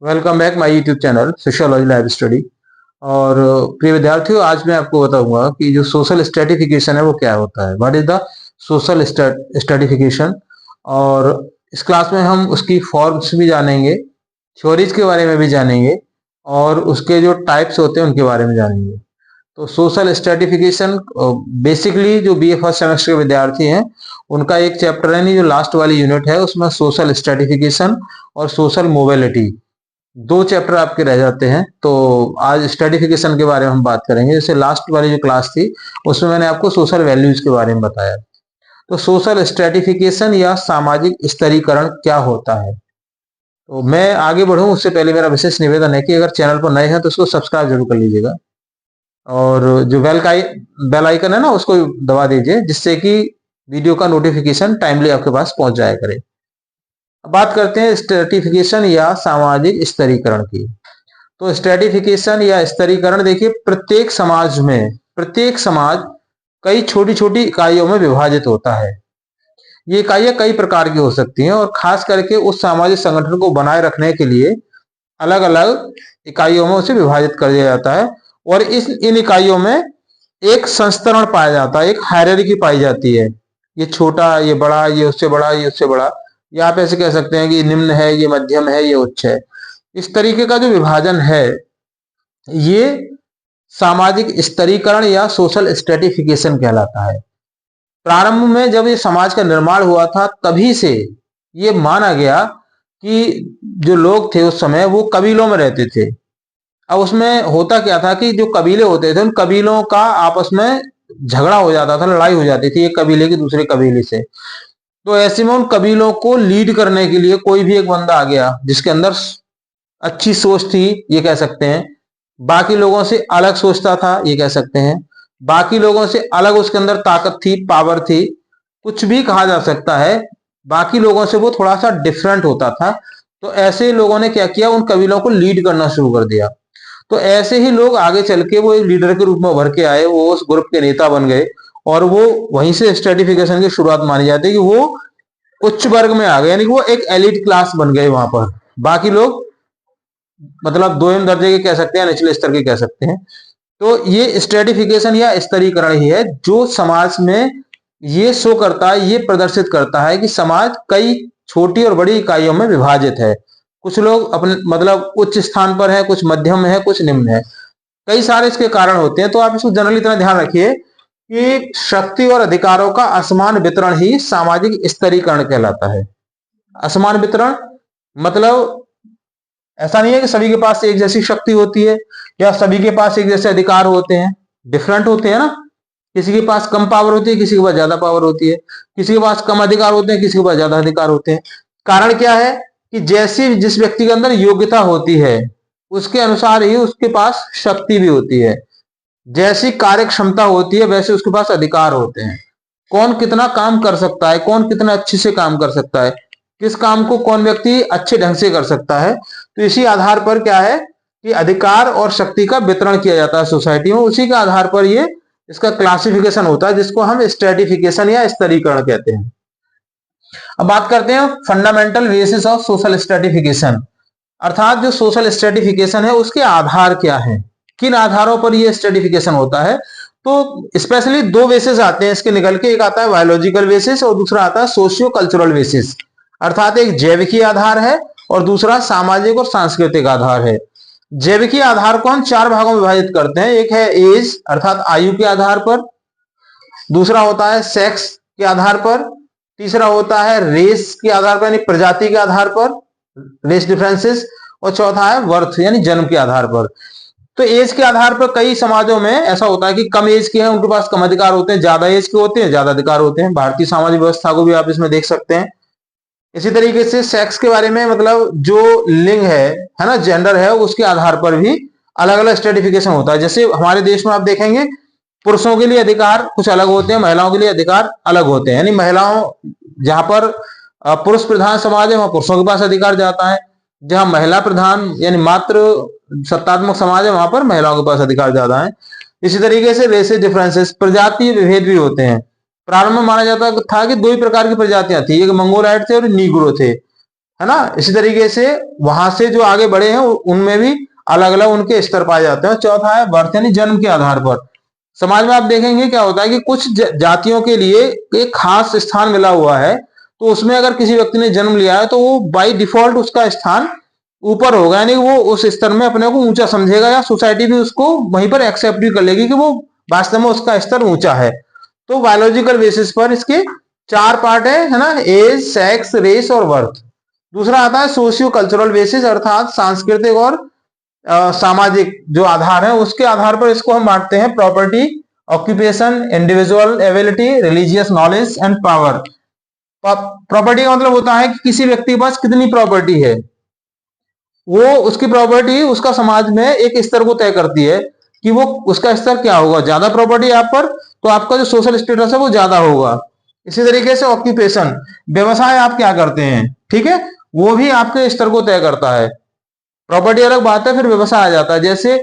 Welcome back my YouTube channel sociology live study. और प्रिय विद्यार्थियों, आज मैं आपको बताऊंगा कि जो सोशल स्ट्रेटिफिकेशन है वो क्या होता है। What is the social stratification. और इस क्लास में हम उसकी फॉर्म्स भी जानेंगे, थ्योरीज के बारे में भी जानेंगे और उसके जो टाइप्स होते हैं उनके बारे में जानेंगे। तो सोशल स्ट्रेटिफिकेशन बेसिकली जो बीए फर्स्ट सेमेस्टर के विद्यार्थी हैं उनका एक चैप्टर है, नहीं जो लास्ट वाली यूनिट है उसमें सोशल स्ट्रेटिफिकेशन और सोशल मोबिलिटी दो चैप्टर आपके रह जाते हैं। तो आज स्ट्रेटिफिकेशन के बारे में हम बात करेंगे। जैसे लास्ट वाली जो क्लास थी उसमें मैंने आपको सोशल वैल्यूज के बारे में बताया। तो सोशल स्ट्रेटिफिकेशन या सामाजिक स्तरीकरण क्या होता है। तो मैं आगे बढ़ूं उससे पहले मेरा विशेष निवेदन है कि अगर चैनल पर नए हैं तो उसको सब्सक्राइब जरूर कर लीजिएगा और जो बेल आइकन है ना उसको दबा दीजिए, जिससे कि वीडियो का नोटिफिकेशन टाइमली आपके पास पहुंच जाया करे। अब बात करते हैं स्ट्रेटिफिकेशन या सामाजिक स्तरीकरण की। तो स्ट्रेटिफिकेशन या स्तरीकरण देखिए, प्रत्येक समाज कई छोटी छोटी इकाइयों में विभाजित होता है। ये इकाइयां कई प्रकार की हो सकती हैं और खास करके उस सामाजिक संगठन को बनाए रखने के लिए अलग अलग इकाइयों में उसे विभाजित कर दिया जाता है। और इन इकाइयों में एक संस्तरण पाया जाता है, एक हायरार्की पाई जाती है। ये छोटा, ये बड़ा, ये उससे बड़ा, ये उससे बड़ा, या आप ऐसे कह सकते हैं कि निम्न है, ये मध्यम है, ये उच्च है। इस तरीके का जो विभाजन है ये सामाजिक स्तरीकरण या सोशल स्ट्रेटिफिकेशन कहलाता है। प्रारंभ में जब ये समाज का निर्माण हुआ था तभी से ये माना गया कि जो लोग थे उस समय वो कबीलों में रहते थे। अब उसमें होता क्या था कि जो कबीले होते थे उन कबीलों का आपस में झगड़ा हो जाता था, लड़ाई हो जाती थी एक कबीले की दूसरे कबीले से। तो ऐसे में उन कबीलों को लीड करने के लिए कोई भी एक बंदा आ गया जिसके अंदर अच्छी सोच थी, ये कह सकते हैं। बाकी लोगों से अलग सोचता था, ये कह सकते हैं। बाकी लोगों से अलग उसके अंदर ताकत थी, पावर थी, कुछ भी कहा जा सकता है। बाकी लोगों से वो थोड़ा सा डिफरेंट होता था। तो ऐसे लोगों ने क्या किया, उन कबीलों को लीड करना शुरू कर दिया। तो ऐसे ही लोग आगे चल के वो एक लीडर के रूप में उभर के आए, वो उस ग्रुप के नेता बन गए। और वो वहीं से स्ट्रेटिफिकेशन की शुरुआत मानी जाती है कि वो उच्च वर्ग में आ गए, यानी कि वो एक एलिट क्लास बन गए वहां पर। बाकी लोग मतलब दोयम दर्जे के कह सकते हैं, निचले स्तर के कह सकते हैं। तो ये स्ट्रेटिफिकेशन या स्तरीकरण ही है जो समाज में ये शो करता है, ये प्रदर्शित करता है कि समाज कई छोटी और बड़ी इकाइयों में विभाजित है। कुछ लोग अपने मतलब उच्च स्थान पर है, कुछ मध्यम में है, कुछ निम्न है। कई सारे इसके कारण होते हैं। तो आप इसको जनरली इतना ध्यान रखिए कि शक्ति और अधिकारों का असमान वितरण ही सामाजिक स्तरीकरण कहलाता है। असमान वितरण मतलब ऐसा नहीं है कि सभी के पास एक जैसी शक्ति होती है या सभी के पास एक जैसे अधिकार होते हैं। डिफरेंट होते हैं ना। किसी के पास कम पावर होती है, किसी के पास ज्यादा पावर होती है। किसी के पास कम अधिकार होते हैं, किसी के पास ज्यादा अधिकार होते हैं। कारण क्या है कि जैसी जिस व्यक्ति के अंदर योग्यता होती है उसके अनुसार ही उसके पास शक्ति भी होती है। जैसी कार्य क्षमता होती है वैसे उसके पास अधिकार होते हैं। कौन कितना काम कर सकता है, कौन कितना अच्छे से काम कर सकता है, किस काम को कौन व्यक्ति अच्छे ढंग से कर सकता है। तो इसी आधार पर क्या है कि अधिकार और शक्ति का वितरण किया जाता है सोसाइटी में। उसी के आधार पर ये इसका क्लासिफिकेशन होता है जिसको हम स्ट्रेटिफिकेशन या स्तरीकरण कहते हैं। अब बात करते हैं fundamental basis of social stratification, अर्थात जो सोशल स्ट्रेटिफिकेशन है उसके आधार क्या है, किन आधारों पर यह स्ट्रेटिफिकेशन होता है। तो स्पेशली दो बेसिस आते हैं इसके निकल के, एक आता है बायोलॉजिकल बेसिस और दूसरा आता है सोशियो कल्चरल बेसिस। अर्थात एक जैविकी आधार है और दूसरा सामाजिक और सांस्कृतिक आधार है। जैविकी आधार को हम चार भागों में विभाजित करते हैं। एक है एज अर्थात आयु के आधार पर, दूसरा होता है सेक्स के आधार पर, तीसरा होता है रेस के आधार पर यानी प्रजाति के आधार पर, रेस डिफरेंसेस, और चौथा है वर्थ यानी जन्म के आधार पर। तो एज के आधार पर कई समाजों में ऐसा होता है कि कम एज के हैं उनके पास कम अधिकार होते हैं, ज्यादा एज के होते हैं ज्यादा अधिकार होते हैं। भारतीय सामाजिक व्यवस्था को भी आप इसमें देख सकते हैं। इसी तरीके से सेक्स के बारे में मतलब जो लिंग है ना, जेंडर है, उसके आधार पर भी अलग अलग स्ट्रेटिफिकेशन होता है। जैसे हमारे देश में आप देखेंगे पुरुषों के लिए अधिकार कुछ अलग होते हैं, महिलाओं के लिए अधिकार अलग होते हैं। यानी महिलाओं जहां पर पुरुष प्रधान समाज है वहां पुरुषों के पास अधिकार जाता है, जहां महिला प्रधान यानी मात्र सत्तात्मक समाज है वहां पर महिलाओं के पास अधिकार ज्यादा है। इसी तरीके से रेसेस डिफरेंसेस, प्रजातीय विभेद भी होते हैं। प्रारंभ में माना जाता था कि दो ही प्रकार की प्रजातियां थी, एक मंगोलाइट थे और नीग्रो थे। है ना। इसी तरीके से वहां से जो आगे बढ़े हैं उनमें भी अलग अलग उनके स्तर पाए जाते हैं। चौथा है बर्थ यानी जन्म के आधार पर। समाज में आप देखेंगे क्या होता है कि कुछ जातियों के लिए एक खास स्थान मिला हुआ है, तो उसमें अगर किसी व्यक्ति ने जन्म लिया है तो वो बाय डिफॉल्ट उसका स्थान ऊपर होगा, यानी वो उस स्तर में अपने को ऊंचा समझेगा, या सोसाइटी भी उसको वहीं पर एक्सेप्ट भी कर लेगी कि वो वास्तव में उसका स्तर ऊंचा है। तो बायोलॉजिकल बेसिस पर इसके 4 पार्ट है ना, एज, सेक्स, रेस और बर्थ। दूसरा आता है सोशियो कल्चरल बेसिस, अर्थात सांस्कृतिक और सामाजिक जो आधार है उसके आधार पर इसको हम बांटते हैं। Property, occupation, individual ability, religious knowledge and power. Property का मतलब होता है कि किसी व्यक्ति के पास कितनी प्रॉपर्टी है, वो उसकी प्रॉपर्टी उसका समाज में एक स्तर को तय करती है कि वो उसका स्तर क्या होगा। ज्यादा प्रॉपर्टी आप पर तो आपका जो सोशल स्टेटस है वो ज्यादा होगा। इसी तरीके से ऑक्यूपेशन, व्यवसाय आप क्या करते हैं, ठीक है, वो भी आपके स्तर को तय करता है। प्रॉपर्टी अलग बात है, फिर व्यवसाय आ जाता है। जैसे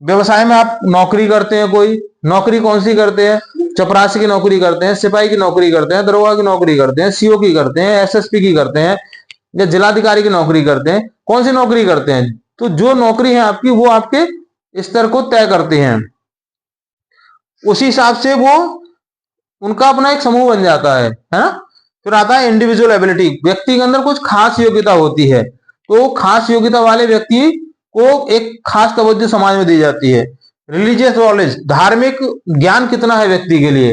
व्यवसाय में आप नौकरी करते हैं, कोई नौकरी कौन सी करते हैं, चपरासी की नौकरी करते हैं, सिपाही की नौकरी करते हैं, दरोगा की नौकरी करते हैं, सीओ की करते हैं, एसएसपी की करते हैं, या जिलाधिकारी की नौकरी करते हैं। कौन सी नौकरी करते हैं, तो जो नौकरी है आपकी वो आपके स्तर को तय करते हैं। उसी हिसाब से वो उनका अपना एक समूह बन जाता है ना। फिर आता है इंडिविजुअल एबिलिटी, व्यक्ति के अंदर कुछ खास योग्यता होती है, तो खास योग्यता वाले व्यक्ति को एक खास तवज्जो समाज में दी जाती है। रिलीजियस नॉलेज, धार्मिक ज्ञान कितना है व्यक्ति के लिए,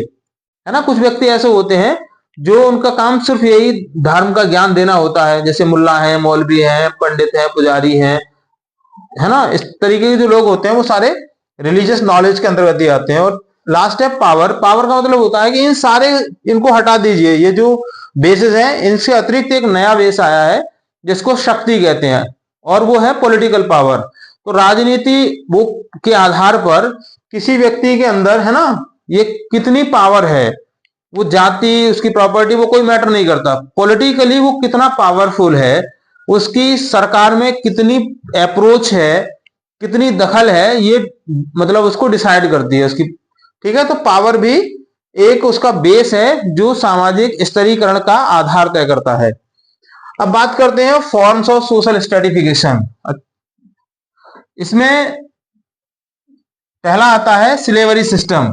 है ना। कुछ व्यक्ति ऐसे होते हैं जो उनका काम सिर्फ यही धर्म का ज्ञान देना होता है, जैसे मुल्ला है, मौलवी है, पंडित है, पुजारी है ना। इस तरीके के जो लोग होते हैं वो सारे रिलीजियस नॉलेज के अंतर्गत ही आते हैं। और लास्ट है पावर। पावर का मतलब होता है कि इन सारे इनको हटा दीजिए, ये जो बेसिस है इनसे अतिरिक्त एक नया बेस आया है जिसको शक्ति कहते हैं, और वो है पॉलिटिकल पावर। तो राजनीति वो के आधार पर किसी व्यक्ति के अंदर, है ना, ये कितनी पावर है, वो जाति, उसकी प्रॉपर्टी, वो कोई मैटर नहीं करता। पॉलिटिकली वो कितना पावरफुल है, उसकी सरकार में कितनी अप्रोच है, कितनी दखल है, ये मतलब उसको डिसाइड करती है उसकी, ठीक है। तो पावर भी एक उसका बेस है जो सामाजिक स्तरीकरण का आधार तय करता है। अब बात करते हैं फॉर्म्स ऑफ सोशल स्ट्रेटिफिकेशन। इसमें पहला आता है सिलेवरी सिस्टम,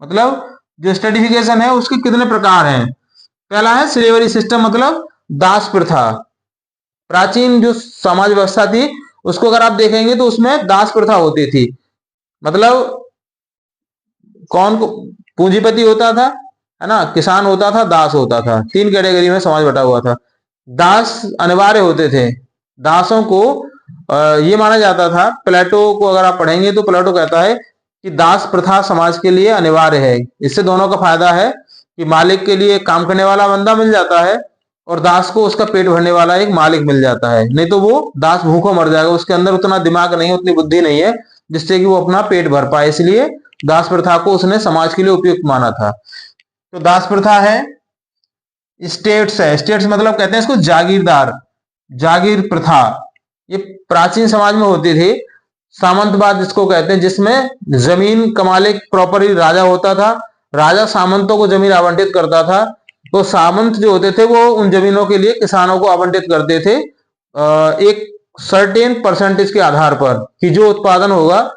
मतलब जो स्ट्रेटिफिकेशन है उसके कितने प्रकार हैं। पहला है सिलेवरी सिस्टम, मतलब दास प्रथा। प्राचीन जो समाज व्यवस्था थी उसको अगर आप देखेंगे तो उसमें दास प्रथा होती थी। मतलब कौन पूंजीपति होता था, है ना, किसान होता था, दास होता था। 3 कैटेगरी में समाज बटा हुआ था। दास अनिवार्य होते थे। दासों को ये माना जाता था, प्लेटो को अगर आप पढ़ेंगे तो प्लेटो कहता है कि दास प्रथा समाज के लिए अनिवार्य है। इससे दोनों का फायदा है कि मालिक के लिए काम करने वाला बंदा मिल जाता है और दास को उसका पेट भरने वाला एक मालिक मिल जाता है। नहीं तो वो दास भूखों मर जाएगा, उसके अंदर उतना दिमाग नहीं है, उतनी बुद्धि नहीं है जिससे कि वो अपना पेट भर पाए। इसलिए दास प्रथा को उसने समाज के लिए उपयुक्त माना था। तो दास प्रथा है। स्टेट्स है, स्टेट्स मतलब कहते हैं इसको जागीरदार, जागीर प्रथा। ये प्राचीन समाज में होती थी। सामंतवाद इसको कहते हैं, जिसमें जमीन का मालिक प्रॉपर ही राजा होता था। राजा सामंतों को जमीन आवंटित करता था, तो सामंत जो होते थे वो उन जमीनों के लिए किसानों को आवंटित करते थे एक सर्टेन परसेंटेज के आधार पर, कि जो उत्पादन होगा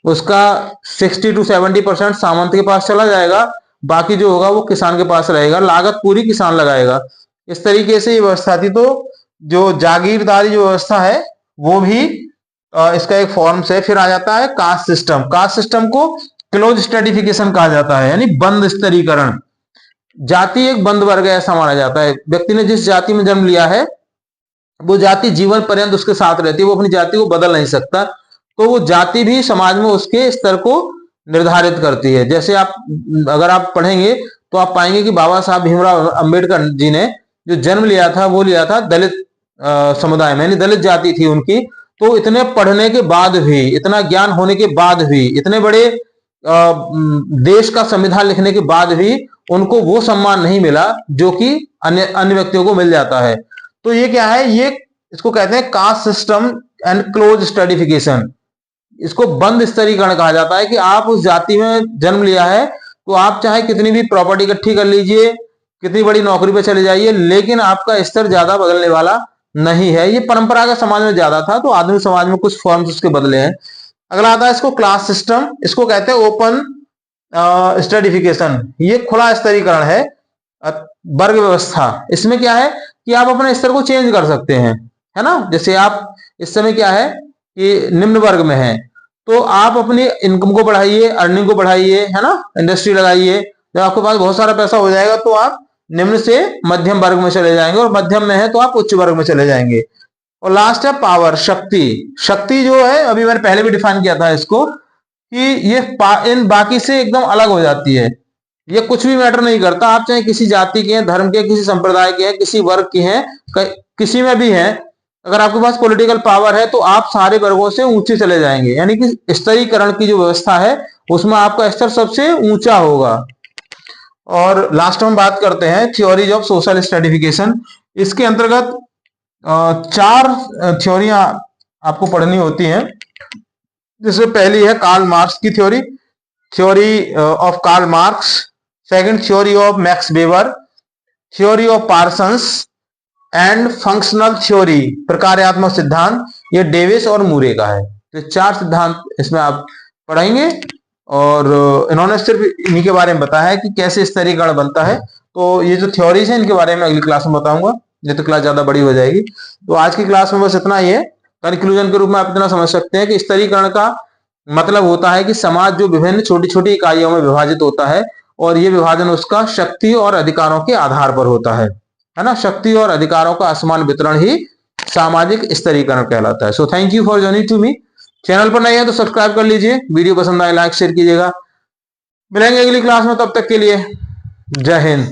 उसका 60 to 70% सामंत के पास चला जाएगा, बाकी जो होगा वो किसान के पास रहेगा, लागत पूरी किसान लगाएगा। इस तरीके से ये व्यवस्था थी। तो जो जागीरदारी जो व्यवस्था है वो भी इसका एक फॉर्म है। फिर आ जाता है कास्ट सिस्टम। कास्ट सिस्टम को क्लोज स्ट्रेटिफिकेशन कहा जाता है, यानी बंद स्तरीकरण। जाति एक बंद वर्ग ऐसा माना जाता है। व्यक्ति ने जिस जाति में जन्म लिया है वो जाति जीवन पर्यंत उसके साथ रहती है, वो अपनी जाति को बदल नहीं सकता। तो वो जाति भी समाज में उसके स्तर को निर्धारित करती है। जैसे आप अगर आप पढ़ेंगे तो आप पाएंगे कि बाबा साहब भीमराव अंबेडकर जी ने जो जन्म लिया था वो लिया था दलित समुदाय में, यानी दलित जाति थी उनकी। तो इतने पढ़ने के बाद भी, इतना ज्ञान होने के बाद भी, इतने बड़े देश का संविधान लिखने के बाद भी उनको वो सम्मान नहीं मिला जो कि अन्य व्यक्तियों को मिल जाता है। तो ये क्या है, ये इसको कहते हैं caste system and close stratification. इसको बंद स्तरीकरण कहा जाता है कि आप उस जाति में जन्म लिया है तो आप चाहे कितनी भी प्रॉपर्टी इकट्ठी कर लीजिए, कितनी बड़ी नौकरी पे चले जाइए, लेकिन आपका स्तर ज्यादा बदलने वाला नहीं है। ये परंपरागत समाज में ज्यादा था, तो आधुनिक समाज में कुछ फॉर्म्स उसके बदले हैं। अगला आता है इसको क्लास सिस्टम। इसको कहते हैं ओपन स्ट्रेटिफिकेशन। ये खुला स्तरीकरण है, वर्ग व्यवस्था। इसमें क्या है कि आप अपने स्तर को चेंज कर सकते हैं, है ना। जैसे आप इस समय क्या है कि निम्न वर्ग में है, तो आप अपनी इनकम को बढ़ाइए, अर्निंग को बढ़ाइए, है ना, इंडस्ट्री लगाइए। जब आपके पास बहुत सारा पैसा हो जाएगा तो आप निम्न से मध्यम वर्ग में चले जाएंगे, और मध्यम में है तो आप उच्च वर्ग में चले जाएंगे। और लास्ट है पावर, शक्ति। शक्ति जो है, अभी मैंने पहले भी डिफाइन किया था इसको, कि ये इन बाकी से एकदम अलग हो जाती है। ये कुछ भी मैटर नहीं करता, आप चाहे किसी जाति के हैं, धर्म के, किसी संप्रदाय के हैं, किसी वर्ग के हैं, किसी में भी हैं, अगर आपके पास पॉलिटिकल पावर है तो आप सारे वर्गों से ऊंचे चले जाएंगे। यानी कि स्तरीकरण की जो व्यवस्था है उसमें आपका स्तर सबसे ऊंचा होगा। और लास्ट में बात करते हैं थ्योरीज ऑफ सोशल स्ट्रेटिफिकेशन। इसके अंतर्गत 4 थ्योरियां आपको पढ़नी होती हैं, जिसमें पहली है कार्ल मार्क्स की theory, theory of Karl Marx. Second, theory of Max Weber, theory of Parsons and functional theory, प्रकार्यात्मक सिद्धांत। ये डेविस और मूरे का है। तो 4 सिद्धांत इसमें आप पढ़ेंगे, और इन्होंने सिर्फ इन्हीं के बारे में बताया है कि कैसे स्तरीकरण बनता है। तो ये जो थ्योरीज है इनके बारे में अगली क्लास में बताऊंगा, ये तो क्लास ज्यादा बड़ी हो जाएगी। तो आज की क्लास में बस इतना ही है। कंक्लूजन के रूप में आप इतना समझ सकते हैं कि स्तरीकरण का मतलब होता है कि समाज जो विभिन्न छोटी छोटी इकाइयों में विभाजित होता है, और ये विभाजन उसका शक्ति और अधिकारों के आधार पर होता है ना। शक्ति और अधिकारों का असमान वितरण ही सामाजिक स्तरीकरण कहलाता है। So thank you for joining to me. Channel पर नए हैं तो सब्सक्राइब कर लीजिए, वीडियो पसंद आए लाइक शेयर कीजिएगा। मिलेंगे अगली क्लास में, तब तक के लिए जय हिंद।